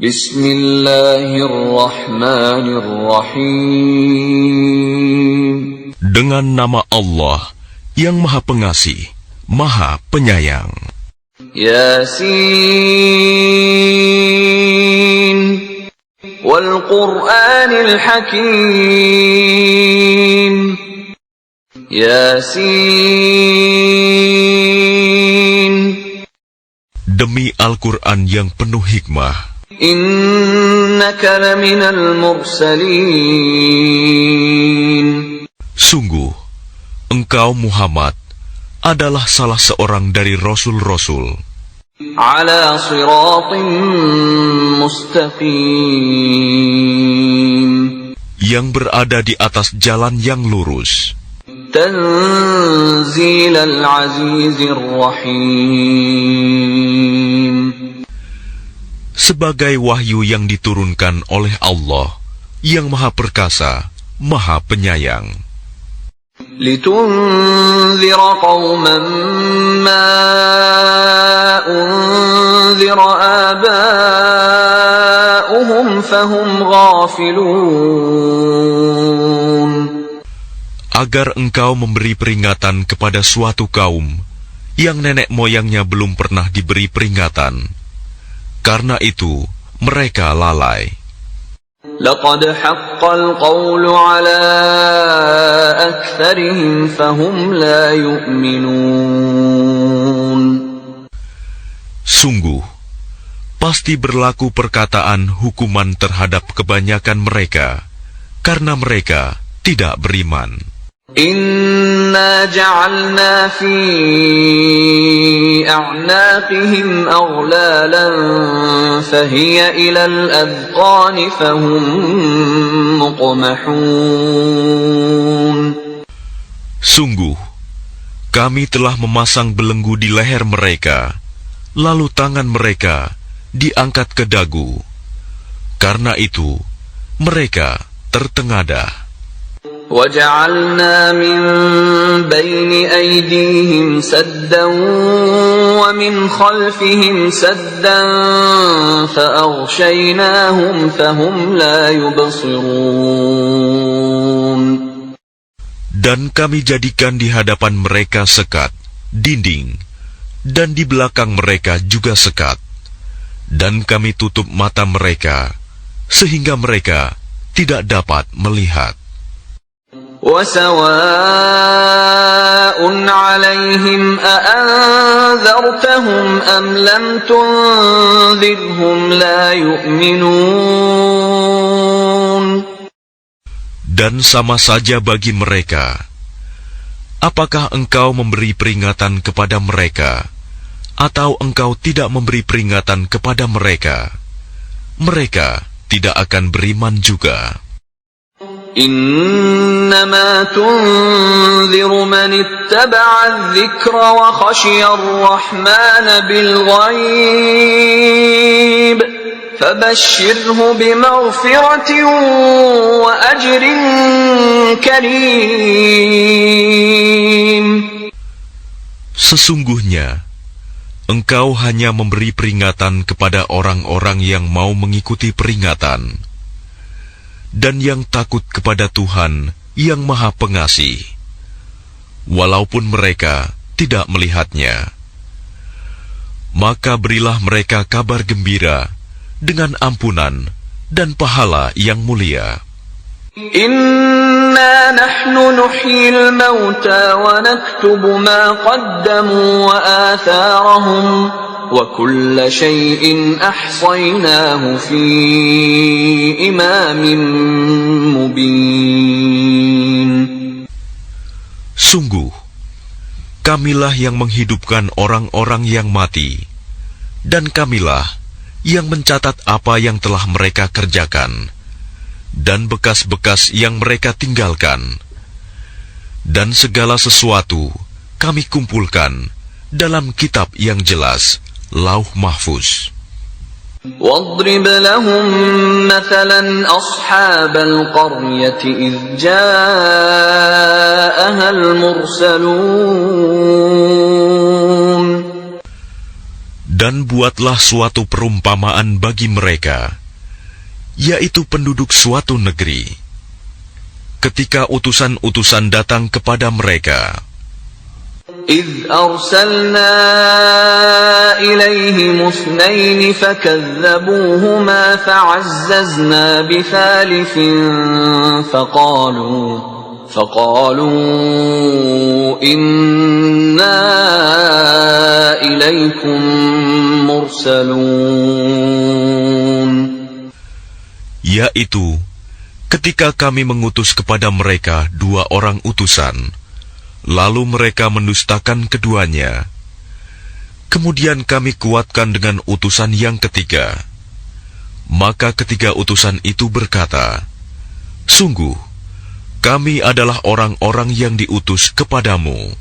Bismillahirrahmanirrahim. Dengan nama Allah yang Maha Pengasih, Maha Penyayang. Yasin wal Qur'anil Hakim. Yasin, Demi Al-Quran yang penuh hikmah. innaka laminal mursalin. Sungguh, engkau Muhammad adalah salah seorang dari Rasul-Rasul Ala siratim mustaqim. yang berada di atas jalan yang lurus. Tanzilal azizir rahim. Sebagai wahyu yang diturunkan oleh Allah yang Maha Perkasa, Maha Penyayang. Litunzira qawman ma unzira aba'uhum fahum ghafilun. Agar engkau memberi peringatan kepada suatu kaum yang nenek moyangnya belum pernah diberi peringatan. Karena itu, mereka lalai. Laqad haqqal qawlu ala aktsarihim fahum la yu'minun. Sungguh, pasti berlaku perkataan hukuman terhadap kebanyakan mereka, karena mereka tidak beriman. Inna ja'alna fi a'naqihim aghlalan fahiya ilal adqani fahum muqmahun. Sungguh, kami telah memasang belenggu di leher mereka, lalu tangan mereka diangkat ke dagu. Karena itu, mereka tertengadah. وَجَعَلْنَا مِنْ بَيْنِ أَيْدِيهِمْ سَدًّا وَمِنْ خَلْفِهِمْ سَدًّا فَأَغْشَيْنَاهُمْ فَهُمْ لَا يُبْصِرُونَ. Dan kami jadikan di hadapan mereka sekat, dinding, dan di belakang mereka juga sekat. Dan kami tutup mata mereka, sehingga mereka tidak dapat melihat. وَسَوَاءٌ عَلَيْهِمْ أَأَنذَرْتَهُمْ أَمْ لَمْ تُنذِرْهُمْ لَا يُؤْمِنُونَ. Dan sama saja bagi mereka, apakah engkau memberi peringatan kepada mereka, atau engkau tidak memberi peringatan kepada mereka, mereka tidak akan beriman juga. إنما تنذر من اتبع الذكر وخشي الرحمن بالغيب فبشره بمغفرة وأجر كريم. Sesungguhnya, engkau hanya memberi peringatan kepada orang-orang yang mau mengikuti peringatan dan yang takut kepada Tuhan yang Maha Pengasih, walaupun mereka tidak melihatnya. Maka berilah mereka kabar gembira dengan ampunan dan pahala yang mulia. Inna nahnu nuhyil mauta wa naktubu ma qaddamu wa atharahum wa kulla shay'in ahsaynaahu fi imamin mubin. Sungguh, kamilah yang menghidupkan orang-orang yang mati, dan kamilah yang mencatat apa yang telah mereka kerjakan, dan bekas-bekas yang mereka tinggalkan. Dan segala sesuatu kami kumpulkan dalam kitab yang jelas, Lauh Mahfuz. واضرب لهم مثلا أصحاب القرية إذ جاءها المرسلون. Dan buatlah suatu perumpamaan bagi mereka, yaitu penduduk suatu negeri. Ketika utusan-utusan datang kepada mereka, إذ أرسلنا إليهم اثنين فكذبوهما فعززنا بثالث فقالوا إنا إليكم مرسلون. yaitu ketika kami mengutus kepada mereka 2 orang utusan, lalu mereka mendustakan keduanya. Kemudian kami kuatkan dengan utusan yang ketiga. Maka ketiga utusan itu berkata, sungguh, kami adalah orang-orang yang diutus kepadamu.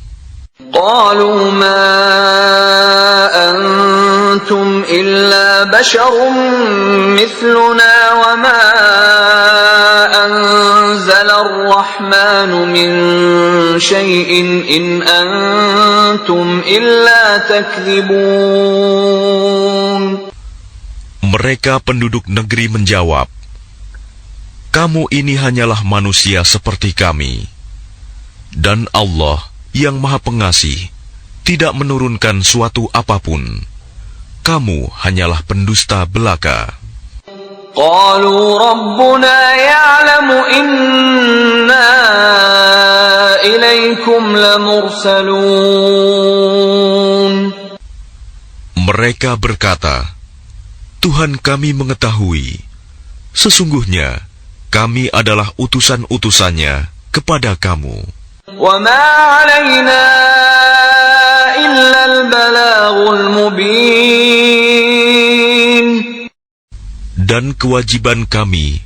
قالوا ما أنتم إلا بشر مثلنا وما أنزل الرحمن من شيء إن أنتم إلا تكذبون. Mereka penduduk negeri menjawab, kamu ini hanyalah manusia seperti kami, dan Allah yang Maha Pengasih tidak menurunkan suatu apapun. Kamu hanyalah pendusta belaka. قالوا ربنا يعلم إنا إليكم لمرسلون. Mereka berkata, Tuhan kami mengetahui, sesungguhnya kami adalah utusan-utusannya kepada kamu. وما علينا إلا البلاغ المبين. Dan kewajiban kami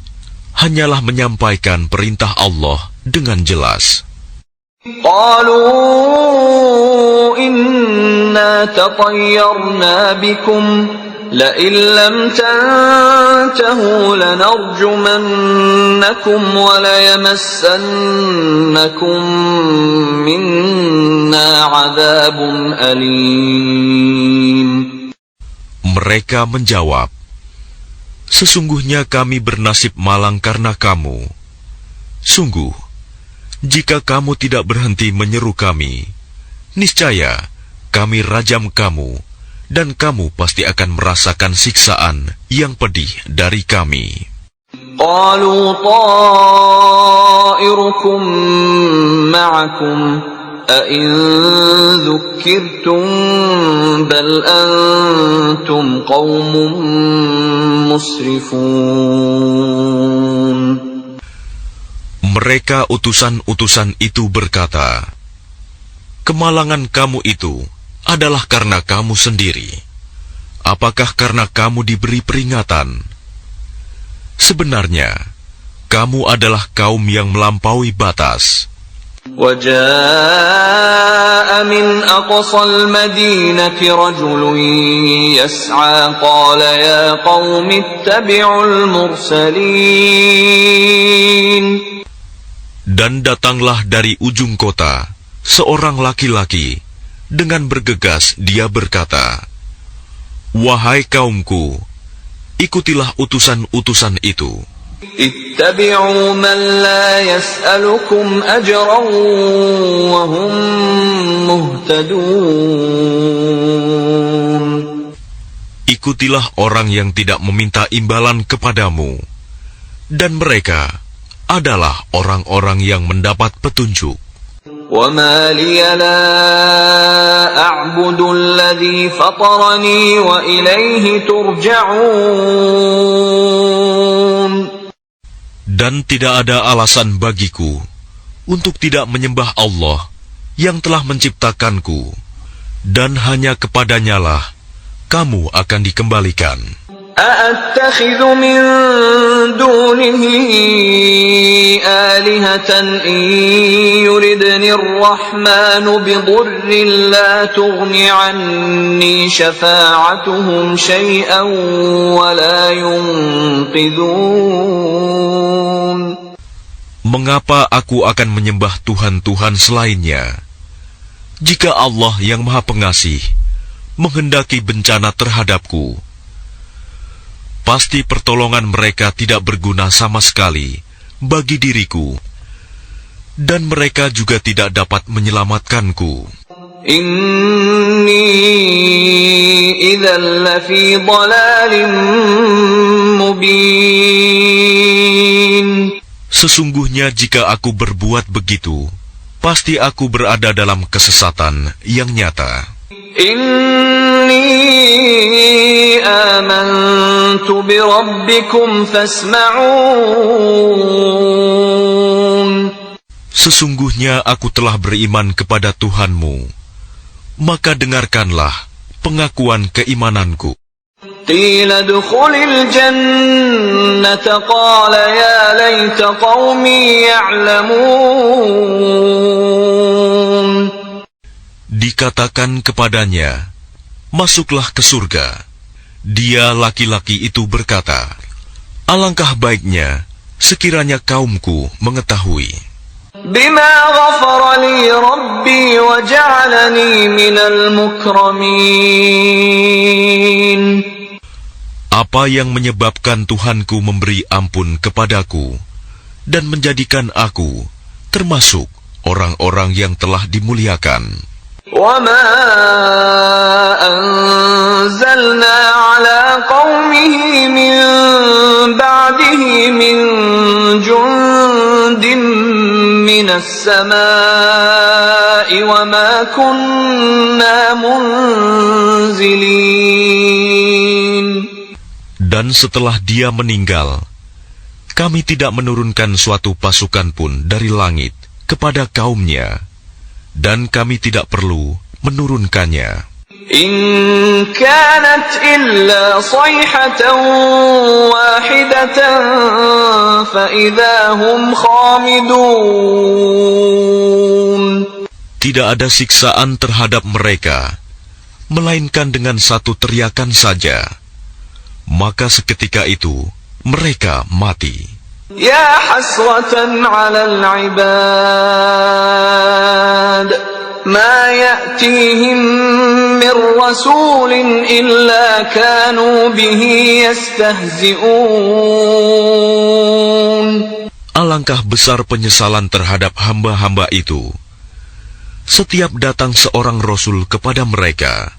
hanyalah menyampaikan perintah Allah dengan jelas. قالوا إنا تطيرنا بكم لئن لم تنتهوا لنرجمنكم وليمسنكم منا عذاب أليم. Mereka menjawab, sesungguhnya kami bernasib malang karena kamu. Sungguh, jika kamu tidak berhenti menyeru kami, niscaya kami rajam kamu, dan kamu pasti akan merasakan siksaan yang pedih dari kami. قالوا طائركم معكم أئن ذكرتم بل أنتم قوم مسرفون. Mereka utusan-utusan itu berkata, kemalangan kamu itu adalah karena kamu sendiri. Apakah karena kamu diberi peringatan? Sebenarnya, kamu adalah kaum yang melampaui batas. وجاء من أقصى المدينة رجل يسعى قال يا قوم اتبعوا المرسلين. Dan datanglah dari ujung kota seorang laki-laki. Dengan bergegas dia berkata, wahai kaumku, ikutilah utusan-utusan itu. اتبعوا من لا يسألكم أجرا وهم مهتدون. Ikutilah orang yang tidak meminta imbalan kepadamu, dan mereka adalah orang-orang yang mendapat petunjuk. وما لي لا أعبد الذي فطرني وإليه ترجعون. Dan tidak ada alasan bagiku untuk tidak menyembah Allah yang telah menciptakanku, dan hanya kepadanyalah kamu akan dikembalikan. أأتخذ من دونه آلهة إن يردني الرحمن بضر لا تغن عني شفاعتهم شيئا ولا ينقذون. Mengapa aku akan menyembah Tuhan-Tuhan selainnya? Jika Allah yang Maha Pengasih menghendaki bencana terhadapku, pasti pertolongan mereka tidak berguna sama sekali bagi diriku, dan mereka juga tidak dapat menyelamatkanku. Inni idzal lafi dhalalin mubin. Sesungguhnya jika aku berbuat begitu, pasti aku berada dalam kesesatan yang nyata. Inni amantu bi rabbikum fasma'un. Sesungguhnya aku telah beriman kepada Tuhanmu, maka dengarkanlah pengakuan keimananku. Qila dukhulil jannata qala ya laita qaumi ya'lamun. Dikatakan kepadanya, masuklah ke surga. Dia laki-laki itu berkata, alangkah baiknya sekiranya kaumku mengetahui. Bima ghafara li rabbi wa ja'alani minal mukramin. Apa yang menyebabkan Tuhanku memberi ampun kepadaku dan menjadikan aku termasuk orang-orang yang telah dimuliakan. Wa ma anzalna ala qaumihi min ba'dihi min jundin minas samaa'i wa ma kunna munzilin. Dan setelah dia meninggal, kami tidak menurunkan suatu pasukan pun dari langit kepada kaumnya, dan kami tidak perlu menurunkannya. In kanat illa sayhatan wahidatan fa idza hum khamidun. Tidak ada siksaan terhadap mereka, melainkan dengan satu teriakan saja. Maka seketika itu mereka mati. Ya hasratan 'alal 'ibad ma ya'tihim min rasulin illa kanu bihi yastahzi'un. Alangkah besar penyesalan terhadap hamba-hamba itu. Setiap datang seorang rasul kepada mereka,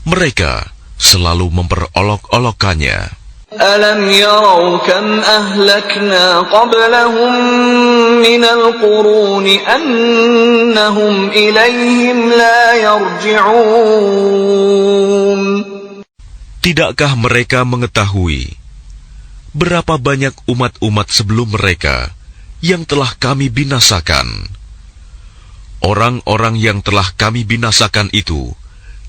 mereka selalu memperolok-olokkannya. Alam yarau kam ahlakna qablahum minal quruni annahum ilayhim la yarji'un. Tidakkah mereka mengetahui berapa banyak umat-umat sebelum mereka yang telah kami binasakan? Orang-orang yang telah kami binasakan itu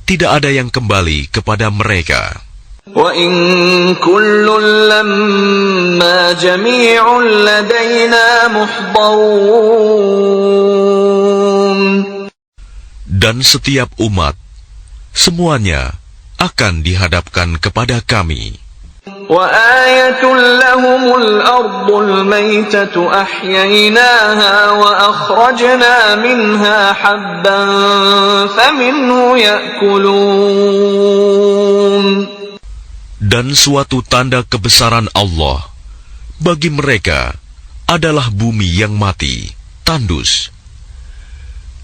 tidak ada yang kembali kepada mereka. Wa in kullun lamma jami'un ladaina muhdharun. Dan setiap umat, semuanya akan dihadapkan kepada kami. Wa ayatun lahumul ardul maytatu ahyaynaha wa akhrajna minha habban faminhu ya'kulun. Dan suatu tanda kebesaran Allah bagi mereka adalah bumi yang mati, tandus.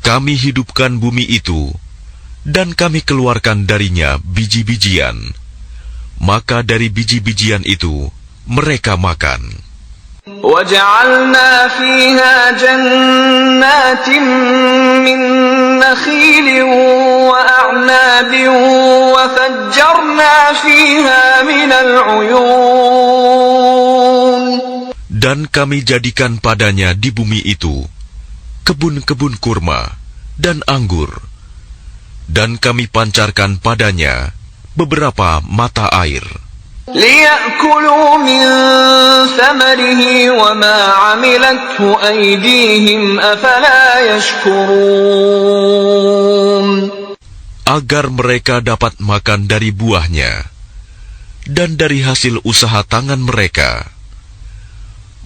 Kami hidupkan bumi itu, dan kami keluarkan darinya biji-bijian. Maka dari biji-bijian itu mereka makan. وَجَعَلْنَا فِيهَا جَنَّاتٍ مِّن نَّخِيلٍ وَأَعْنَابٍ وَفَجَّرْنَا فِيهَا مِنَ الْعُيُونِ. Dan kami jadikan padanya di bumi itu kebun-kebun kurma dan anggur, dan kami pancarkan padanya beberapa mata air. لِيَأْكُلُوا مِنْ ثَمَرِهِ وَمَا عَمِلَتْهُ أَيْدِيهِمْ أَفَلَا يَشْكُرُونَ. Agar mereka dapat makan dari buahnya dan dari hasil usaha tangan mereka.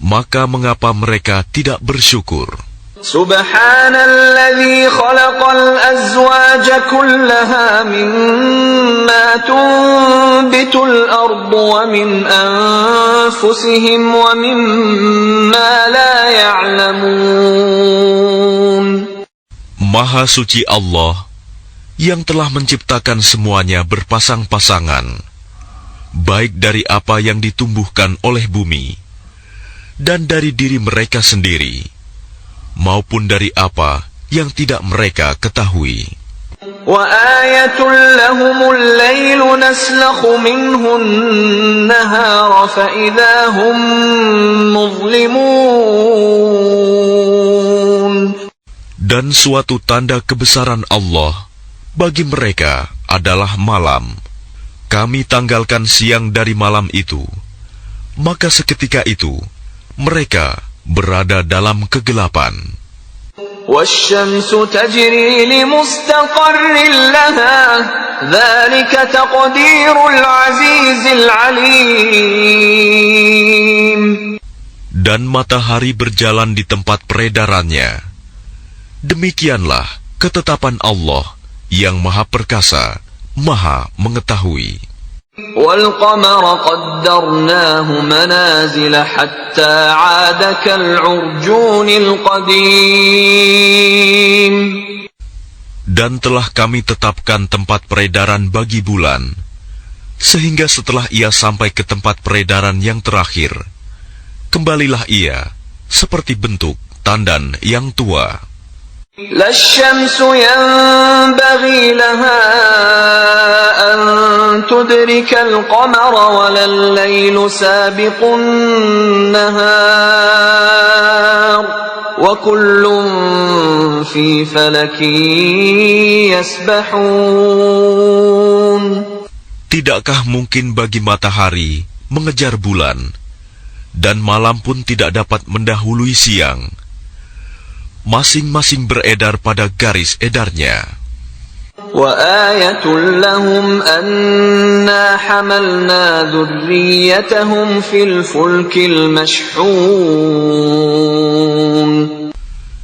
Maka mengapa mereka tidak bersyukur? Subhanalladzi khalaqal azwaja kullaha mimma tunbitul ardu wa min anfusihim wa mimma la ya'lamun. Maha suci Allah yang telah menciptakan semuanya berpasang-pasangan, baik dari apa yang ditumbuhkan oleh bumi dan dari diri mereka sendiri, maupun dari apa yang tidak mereka ketahui. Wa ayatul lahumul lailu naslakhu minhu an-nahara fa idza hum muzlimun. Dan suatu tanda kebesaran Allah bagi mereka adalah malam. Kami tanggalkan siang dari malam itu, maka seketika itu mereka berada dalam kegelapan. Wasyamsu tajri li mustaqarrin laha, dzalika taqdirul azizil alim. Dan matahari berjalan di tempat peredarannya. Demikianlah ketetapan Allah yang Maha Perkasa, Maha Mengetahui. وَالْقَمَرَ قَدَّرْنَاهُ مَنَازِلَ حَتَّى عَادَ كَالْعُرْجُونِ الْقَدِيمِ. Dan telah kami tetapkan tempat peredaran bagi bulan, sehingga setelah ia sampai ke tempat peredaran yang terakhir, kembalilah ia seperti bentuk tandan yang tua. لا الشمس ينبغي لها أن تدرك القمر ولا الليل سابق النهار وكل في فلك يسبحون. Tidakkah mungkin bagi matahari mengejar bulan, dan malam pun tidak dapat mendahului siang? Masing-masing beredar pada garis edarnya. وَآيَةٌ لَهُمْ أَنَّا حَمَلْنَا ذُرِّيَّتَهُمْ فِي الْفُلْكِ الْمَشْحُونِ.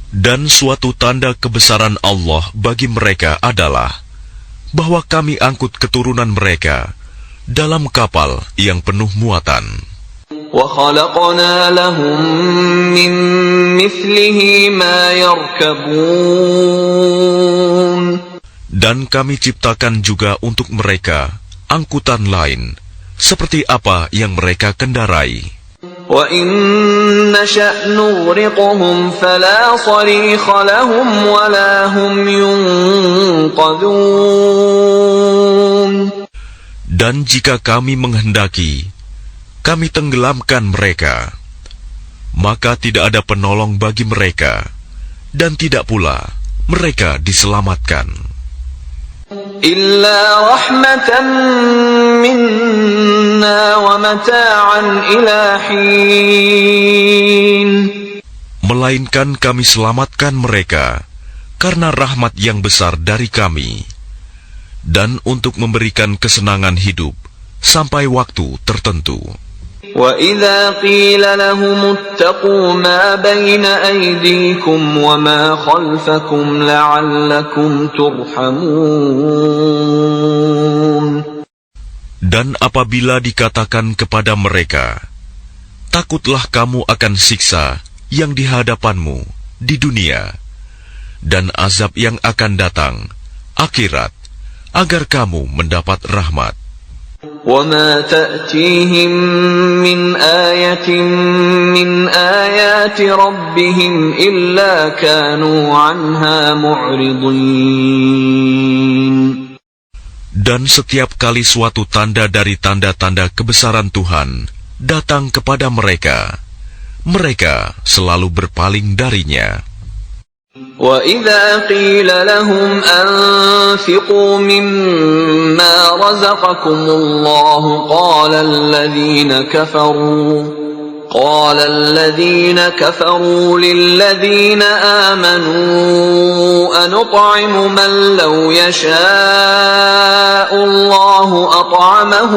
Dan suatu tanda kebesaran Allah bagi mereka adalah bahwa kami angkut keturunan mereka dalam kapal yang penuh muatan. وَخَلَقْنَا لَهُم مِّن مِّثْلِهِ مَا يَرْكَبُونَ. Dan kami ciptakan juga untuk mereka angkutan lain, seperti apa yang mereka kendarai. وَإِن نَّشَأْ نُغْرِقْهُمْ فَلَا صَرِيخَ لَهُمْ وَلَا هُمْ يُنقَذُونَ. Dan jika kami menghendaki, kami tenggelamkan mereka, maka tidak ada penolong bagi mereka, dan tidak pula mereka diselamatkan. Illa rahmatan minna wa mata'an ila hin. Melainkan kami selamatkan mereka karena rahmat yang besar dari kami, dan untuk memberikan kesenangan hidup sampai waktu tertentu. وَإِذَا قِيلَ لَهُمُ اتَّقُوا مَا بَيْنَ أَيْدِيكُمْ وَمَا خَلْفَكُمْ لَعَلَّكُمْ تُرْحَمُونَ. Dan apabila dikatakan kepada mereka, takutlah kamu akan siksa yang di hadapanmu di dunia, dan azab yang akan datang, akhirat, agar kamu mendapat rahmat. وَمَا تَأْتِيهِمْ مِنْ آيَةٍ مِنْ آيَاتِ رَبِّهِمْ إِلَّا كَانُوا عَنْهَا مُعْرِضِينَ. Dan setiap kali suatu tanda dari tanda-tanda kebesaran Tuhan datang kepada mereka, mereka selalu berpaling darinya. وَإِذَا قِيلَ لَهُمْ أَنفِقُوا مِمَّا رَزَقَكُمُ اللَّهُ قَالَ الَّذِينَ كَفَرُوا لِلَّذِينَ آمَنُوا أَنُطْعِمُ مَن لَّوْ يَشَاءُ اللَّهُ الله أطعمه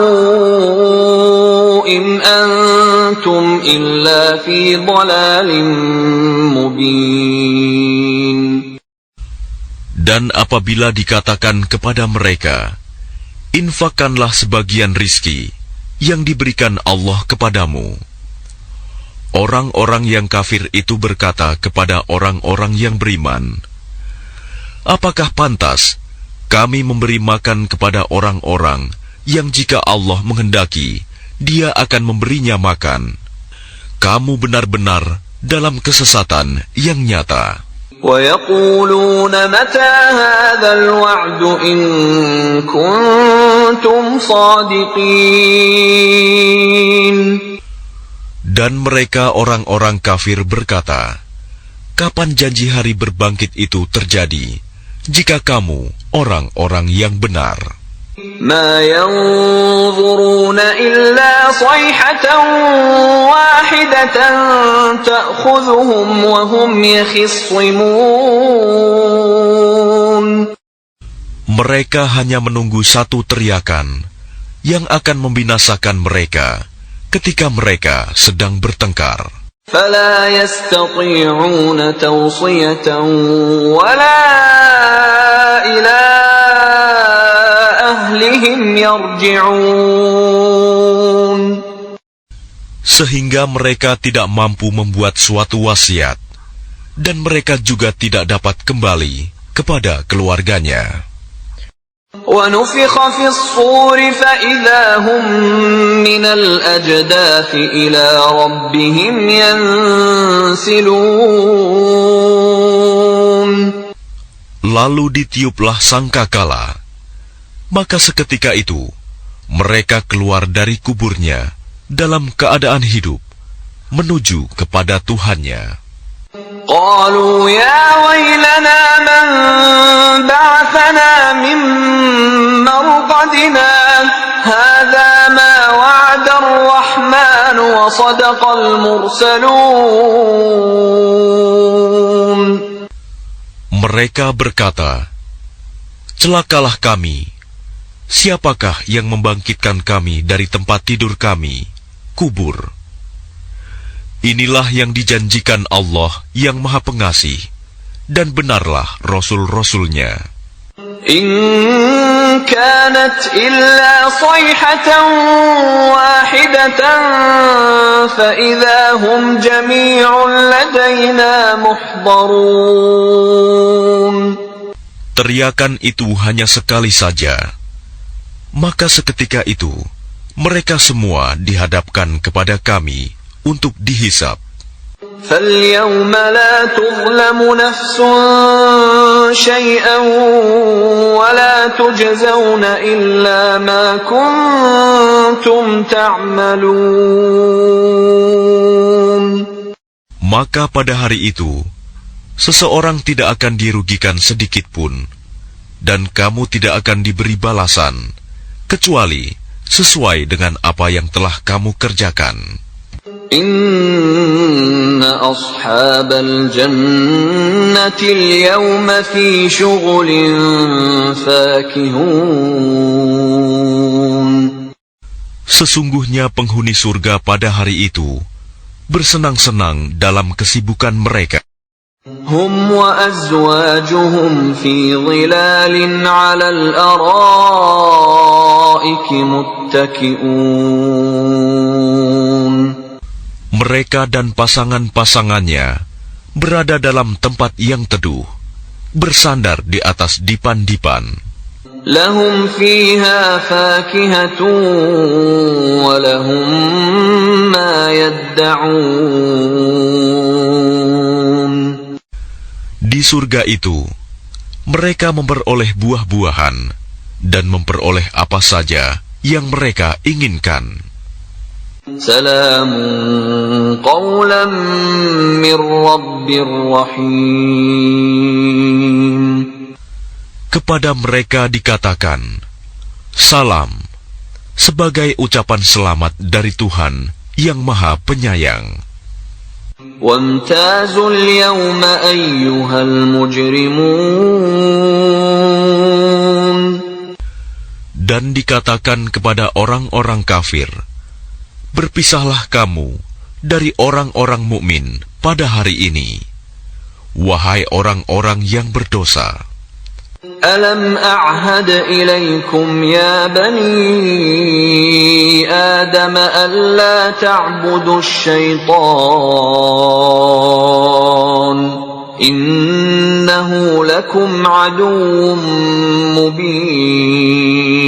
إن أنتم إلا في ضلال مبين. Dan apabila dikatakan kepada mereka, infakkanlah sebagian rizki yang diberikan Allah kepadamu. Orang-orang yang kafir itu berkata kepada orang-orang yang beriman, apakah pantas kami memberi makan kepada orang-orang yang jika Allah menghendaki, Dia akan memberinya makan? Kamu benar-benar dalam kesesatan yang nyata. وَيَقُولُونَ مَتَى هَذَا الْوَعْدُ إِن كُنتُمْ صَادِقِينَ. Dan mereka orang-orang kafir berkata, kapan janji hari berbangkit itu terjadi, jika kamu orang-orang yang benar? مَا يَنظُرُونَ إِلَّا صَيْحَةً وَاحِدَةً تَأْخُذُهُمْ وَهُمْ يَخِصِّمُونَ. Mereka hanya menunggu satu teriakan yang akan membinasakan mereka ketika mereka sedang bertengkar. فَلَا يَسْتَطِيعُونَ تَوْصِيَةً وَلَا إِلَى أَهْلِهِمْ يَرْجِعُونَ. Sehingga mereka tidak mampu membuat suatu wasiat, dan mereka juga tidak dapat kembali kepada keluarganya. وَنُفِخَ فِي الصُّورِ فَإِذَا هُمْ مِنَ الْأَجْدَاثِ إِلَى رَبِّهِمْ يَنْسِلُونَ. Lalu ditiuplah sangkakala, maka seketika itu mereka keluar dari kuburnya dalam keadaan hidup menuju kepada Tuhannya. قالوا يا ويلنا من بعثنا من مرقدنا هذا ما وعد الرحمن وصدق المرسلون. Mereka berkata, celakalah kami, siapakah yang membangkitkan kami dari tempat tidur kami, kubur? Inilah yang dijanjikan Allah yang Maha Pengasih, dan benarlah Rasul-Rasulnya. إن كانت إلا صيحة واحدة فإذا هم جميع لدينا محضرون. Teriakan itu hanya sekali saja, maka seketika itu mereka semua dihadapkan kepada kami untuk dihisap. فَالْيَوْمَ لَا تُظْلَمُ نَفْسٌ شَيْئًا وَلَا تُجْزَوْنَ إِلَّا مَا كُنتُمْ تَعْمَلُونَ. Maka pada hari itu, seseorang tidak akan dirugikan sedikit pun, dan kamu tidak akan diberi balasan, kecuali sesuai dengan apa yang telah kamu kerjakan. Inna ashabal jannati al-yawma fi syughulin fakihun. Sesungguhnya penghuni surga pada hari itu bersenang-senang dalam kesibukan mereka. Hum wa azwajuhum fi dhilalin 'ala al-ara'iki muttaki'un. Mereka dan pasangan-pasangannya berada dalam tempat yang teduh, bersandar di atas dipan-dipan. Lahum fiha fakihatun wa lahum ma yadda'un. Di surga itu, mereka memperoleh buah-buahan dan memperoleh apa saja yang mereka inginkan. Salamun qawlan min rabbir rahim. Kepada mereka dikatakan, salam, sebagai ucapan selamat dari Tuhan yang Maha Penyayang. Wamtazul yawma ayyuhal mujrimun. Dan dikatakan kepada orang-orang kafir, berpisahlah kamu dari orang-orang mukmin pada hari ini, wahai orang-orang yang berdosa. ألم أعهد إليكم يا بني آدم ألا تعبدوا الشيطان إنه لكم عدو مبين.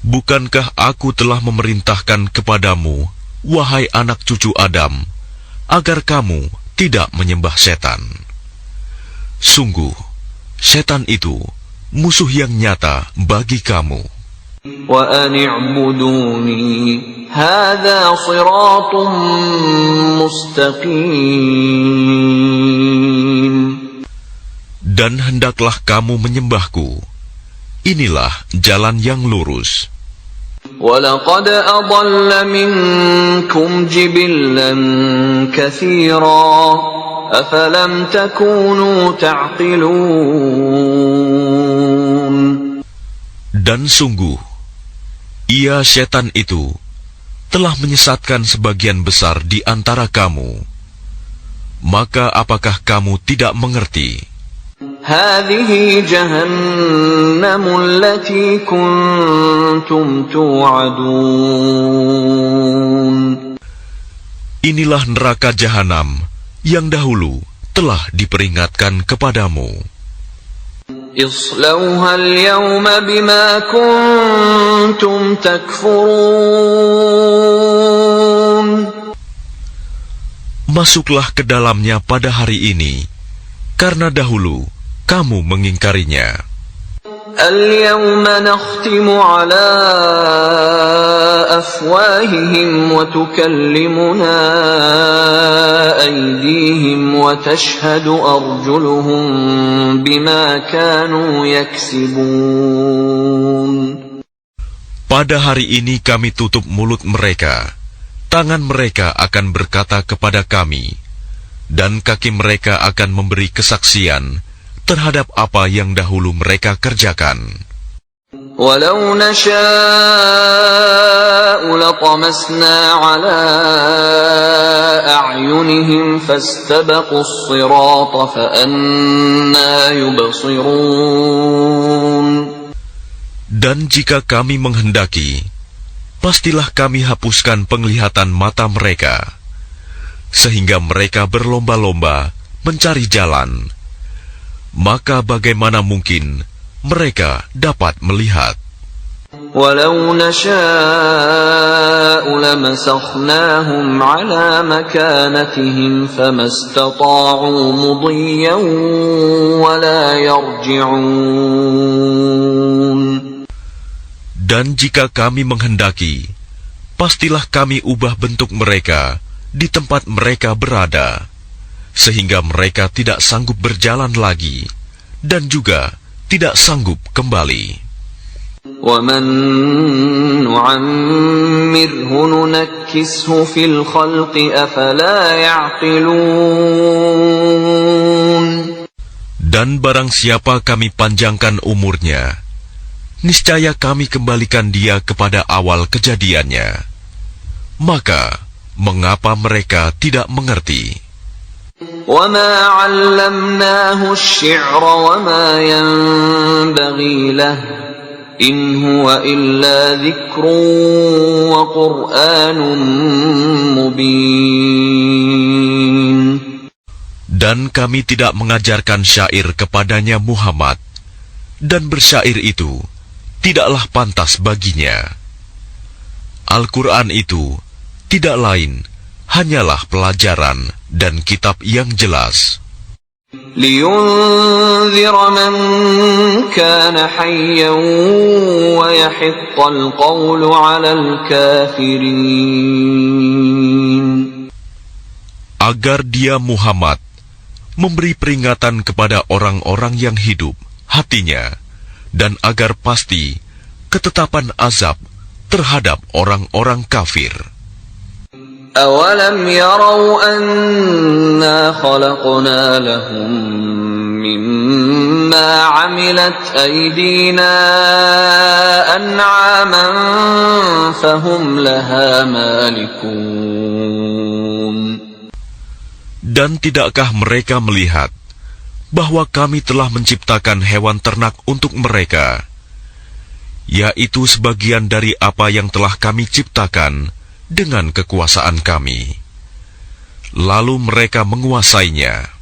Bukankah aku telah memerintahkan kepadamu, wahai anak cucu Adam, agar kamu tidak menyembah setan? Sungguh, setan itu musuh yang nyata bagi kamu. وَأَنِ اعْبُدُونِي هَذَا صِرَاطٌ مُسْتَقِيمٌ. Dan hendaklah kamu menyembahku. Inilah jalan yang lurus. وَلَقَدْ أَضَلَّ مِنكُمْ جِبِلًّا كَثِيرًا أَفَلَمْ تَكُونُوا تَعْقِلُونَ. Dan sungguh, ia setan itu telah menyesatkan sebagian besar di antara kamu. Maka apakah kamu tidak mengerti? هذه جهنم التي كنتم توعدون. Inilah neraka jahanam yang dahulu telah diperingatkan kepadamu. اصلوها اليوم بما كنتم تكفرون. Masuklah ke dalamnya pada hari ini, karena dahulu kamu mengingkarinya. اليوم نختم على أفواههم وتكلمنا أيديهم وتشهد أرجلهم بما كانوا يكسبون. Pada hari ini kami tutup mulut mereka, tangan mereka akan berkata kepada kami, dan kaki mereka akan memberi kesaksian terhadap apa yang dahulu mereka kerjakan. وَلَوْ نَشَاءُ لَطَمَسْنَا عَلَى أَعْيُنِهِمْ فَاسْتَبَقُوا الصِّرَاطَ فَأَنَّىٰ يُبْصِرُونَ. Dan jika kami menghendaki, pastilah kami hapuskan penglihatan mata mereka, sehingga mereka berlomba-lomba mencari jalan. Maka bagaimana mungkin mereka dapat melihat? وَلَوْ نَشَاءُ لَمَسَخْنَاهُمْ عَلَى مَكَانَتِهِمْ فَمَا اسْتَطَاعُوا مُضِيًّا وَلَا يَرْجِعُونَ. Dan jika kami menghendaki, pastilah kami ubah bentuk mereka di tempat mereka berada, sehingga mereka tidak sanggup berjalan lagi, dan juga tidak sanggup kembali. وَمَن نُّعَمِّرْهُ نُنَكِّسْهُ فِي الْخَلْقِ أَفَلَا يَعْقِلُونَ. Dan barang siapa kami panjangkan umurnya, niscaya kami kembalikan dia kepada awal kejadiannya. Maka, mengapa mereka tidak mengerti? وَمَا عَلَّمْنَاهُ الشِّعْرَ وَمَا يَنبَغِي لَهُ إِنْ هُوَ إِلَّا ذِكْرٌ وَقُرْآنٌ مُبِينٌ. Dan kami tidak mengajarkan syair kepadanya Muhammad, dan bersyair itu tidaklah pantas baginya. Al-Quran itu tidak lain hanyalah pelajaran dan kitab yang jelas. لِيُنذِرَ مَن كَانَ حَيًّا وَيَحِقَّ الْقَوْلُ عَلَى الْكَافِرِينَ. Agar dia Muhammad memberi peringatan kepada orang-orang yang hidup hatinya, dan agar pasti ketetapan azab terhadap orang-orang kafir. أَوَلَمْ يَرَوْا أَنَّا خَلَقْنَا لَهُم مما عملت أيدينا أنعاما فهم لها مالكون. Dan tidakkah mereka melihat bahwa kami telah menciptakan hewan ternak untuk mereka, yaitu sebagian dari apa yang telah kami ciptakan dengan kekuasaan kami. Lalu mereka menguasainya.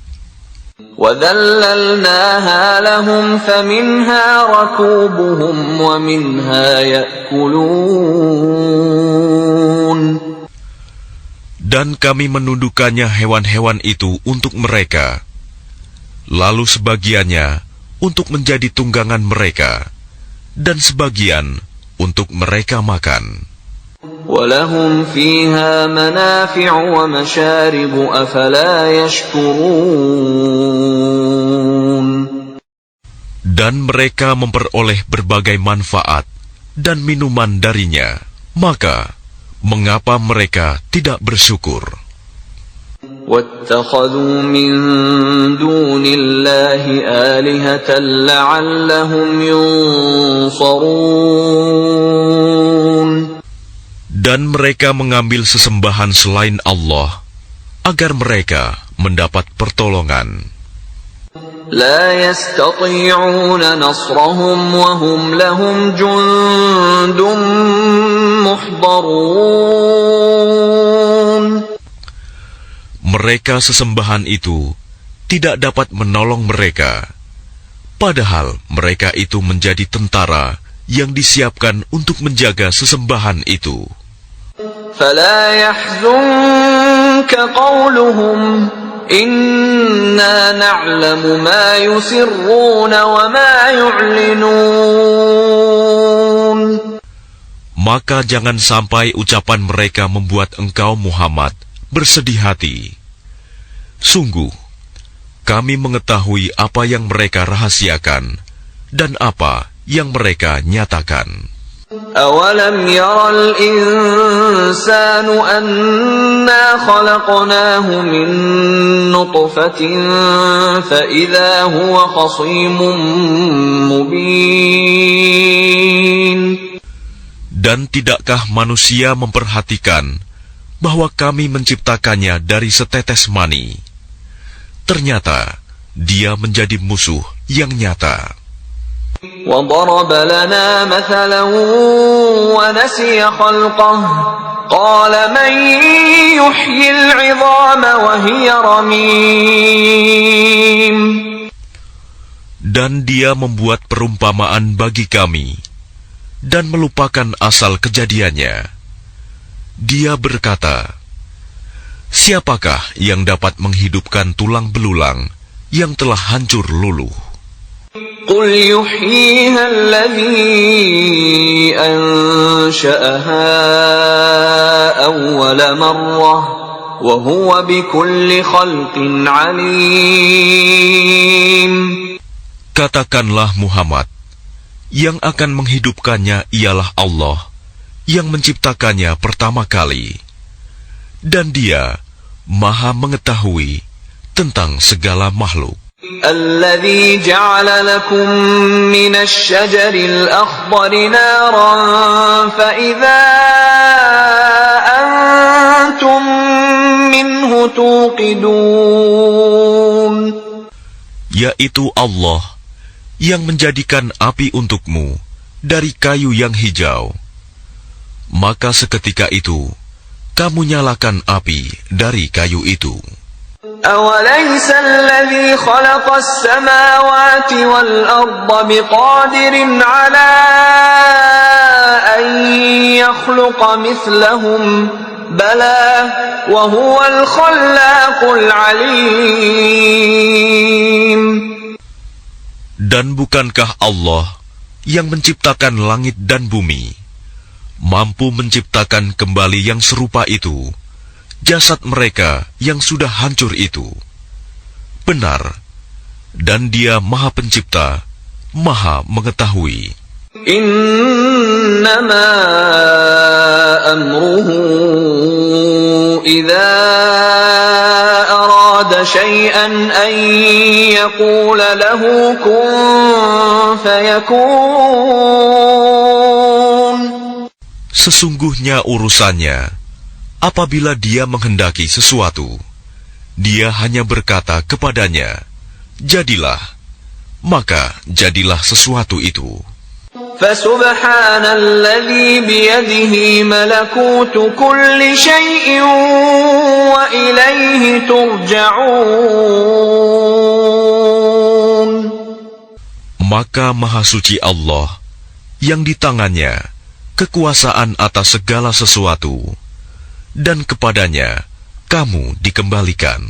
وَذَلَّلْنَاهَا لَهُمْ فَمِنْهَا رَكُوبُهُمْ وَمِنْهَا يَأْكُلُونَ. Dan kami menundukkannya hewan-hewan itu untuk mereka, lalu sebagiannya untuk menjadi tunggangan mereka, dan sebagian untuk mereka makan. وَلَهُمْ فِيهَا مَنَافِعُ وَمَشَارِبُ أَفَلَا يَشْكُرُونَ. Dan mereka memperoleh berbagai manfaat dan minuman darinya, maka mengapa mereka tidak bersyukur? وَاتَّخَذُوا مِن دُونِ اللَّهِ آلِهَةً لَعَلَّهُمْ يُنصَرُونَ. Dan mereka mengambil sesembahan selain Allah, agar mereka mendapat pertolongan. لا يستطيعون نصرهم وهم لهم جند محضرون. Mereka sesembahan itu tidak dapat menolong mereka, padahal mereka itu menjadi tentara yang disiapkan untuk menjaga sesembahan itu. فلا يحزنك قولهم إنا نعلم ما يسرون وما يعلنون. Maka jangan sampai ucapan mereka membuat engkau Muhammad bersedih hati. Sungguh, kami mengetahui apa yang mereka rahasiakan dan apa yang mereka nyatakan. أَوَلَمْ يَرَ الْإِنسَانُ أَنَّا خَلَقْنَاهُ مِن نُّطْفَةٍ فَإِذَا هُوَ خَصِيمٌ مُّبِينٌ. Dan tidakkah manusia memperhatikan bahwa kami menciptakannya dari setetes mani? Ternyata dia menjadi musuh yang nyata. وَضَرَبَ لَنَا مَثَلًا وَنَسِيَ خَلْقَهُ قَالَ مَن يُحْيِي الْعِظَامَ وَهِيَ رَمِيمٌ. Dan dia membuat perumpamaan bagi kami dan melupakan asal kejadiannya. Dia berkata, siapakah yang dapat menghidupkan tulang belulang yang telah hancur luluh? قُلْ يُحْيِيهَا الَّذِي أَنشَأَهَا أَوَّلَ مَرَّةٍ وَهُوَ بِكُلِّ خَلْقٍ عَلِيمٌ. Katakanlah Muhammad, yang akan menghidupkannya ialah Allah, yang menciptakannya pertama kali. Dan dia Maha mengetahui tentang segala makhluk. الذي جعل لكم من الشجر الأخضر نارا فإذا أنتم منه توقدون. Yaitu Allah yang menjadikan api untukmu dari kayu yang hijau. Maka seketika itu kamu nyalakan api dari kayu itu. أَوَلَيْسَ الَّذِي خَلَقَ السَّمَاوَاتِ وَالْأَرْضَ بِقَادِرٍ عَلَىٰ أَن يَخْلُقَ مِثْلَهُم بَلَىٰ وَهُوَ الْخَلَّاقُ الْعَلِيمُ. Dan bukankah Allah yang menciptakan langit dan bumi mampu menciptakan kembali yang serupa itu jasad mereka yang sudah hancur itu? Benar, dan Dia Maha Pencipta, Maha Mengetahui. Innama amruhu idza arada syai'an أن يقول له كن فيكون. Sesungguhnya urusannya, apabila dia menghendaki sesuatu, dia hanya berkata kepadanya, jadilah, maka jadilah sesuatu itu. فسبحان الذي بيده ملكوت كل شيء وإليه ترجعون. Maka Maha Suci Allah, yang di tangannya kekuasaan atas segala sesuatu, dan kepadanya kamu dikembalikan.